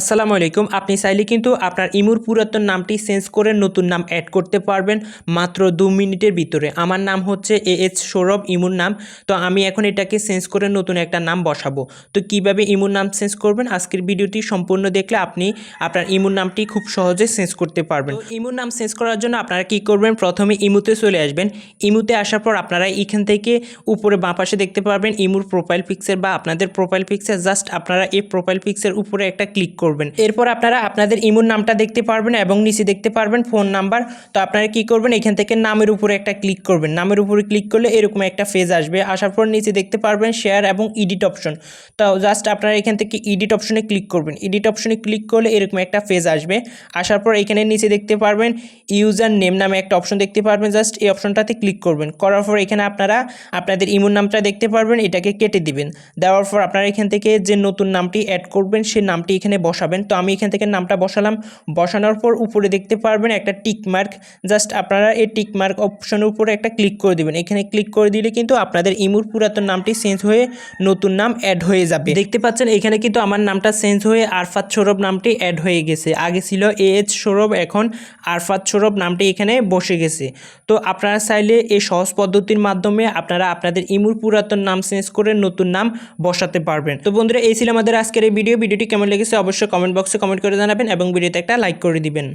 আসসালামু আলাইকুম। আপনি চাইলে কিন্তু আপনার ইমুর পুরাতন নামটি চেঞ্জ করে নতুন নাম অ্যাড করতে পারবেন মাত্র 2 মিনিটের ভিতরে। আমার নাম হচ্ছে AH সৌরভ ইমুর নাম। তো আমি এখন এটাকে চেঞ্জ করে নতুন একটা নাম বসাবো। তো কিভাবে ইমুর নাম চেঞ্জ করবেন আজকের ভিডিওটি সম্পূর্ণ দেখলে আপনি আপনার ইমুর নামটি খুব সহজে চেঞ্জ করতে পারবেন। তো ইমুর নাম চেঞ্জ করার জন্য আপনারা কি করবেন, প্রথমে ইমুতে চলে আসবেন। ইমুতে আসার পর আপনারা এখান থেকে উপরে বাঁ পাশে দেখতে পারবেন ইমুর প্রোফাইল পিকচার বা আপনাদের প্রোফাইল পিকচার। জাস্ট আপনারা এই প্রোফাইল পিকচার উপরে একটা ক্লিক করবেন। এরপর আপনারা আপনাদের ইমুর নামটা দেখতে পারবেন এবং নিচে দেখতে পারবেন ফোন নাম্বার। তো আপনারা কি করবেন, এখান থেকে নামের উপরে একটা ক্লিক করবেন। নামের উপরে ক্লিক করলে এরকম একটা পেজ আসবে। আসার পর নিচে দেখতে পারবেন শেয়ার এবং এডিট অপশন। তো জাস্ট আপনারা এখান থেকে এডিট অপশনে ক্লিক করবেন। এডিট অপশনে ক্লিক করলে এরকম একটা পেজ আসবে। আসার পর এখানে নিচে দেখতে পারবেন ইউজার নেম নামে একটা অপশন দেখতে পারবেন। জাস্ট এই অপশনটাতে ক্লিক করবেন। করার পর এখানে আপনারা আপনাদের ইমুর নামটা দেখতে পারবেন, এটাকে কেটে দিবেন। দেওয়ার পর আপনারা এখান থেকে যে নতুন নামটি অ্যাড করবেন সেই নামটি এখানে বসাবেন। তো আমি এখান থেকে নামটা বসালাম। বসানোর পর উপরে দেখতে পারবেন একটা টিক মার্ক। জাস্ট আপনারা এই টিক মার্ক অপশনের উপরে একটা ক্লিক করে দিবেন। এখানে ক্লিক করে দিলে কিন্তু আপনাদের ইমুর পুরাতন নামটি চেঞ্জ হয়ে নতুন নাম অ্যাড হয়ে যাবে। দেখতে পাচ্ছেন এখানে কিন্তু আমার নামটা চেঞ্জ হয়ে আরফাত সৌরভ নামটি অ্যাড হয়ে গেছে। আগে ছিল AH সৌরভ, এখন আরফাত সৌরভ নামটি এখানে বসে গেছে। তো আপনারা চাইলে এই সহজ পদ্ধতির মাধ্যমে আপনারা আপনাদের ইমুর পুরাতন নাম চেঞ্জ করে নতুন নাম বসাতে পারবেন। তো বন্ধুরা, এই ছিল আমাদের আজকের এই ভিডিওটি কেমন লেগেছে অবশ্যই কমেন্ট বক্সে কমেন্ট করে জানাবেন এবং ভিডিওতে একটা লাইক করে দিবেন।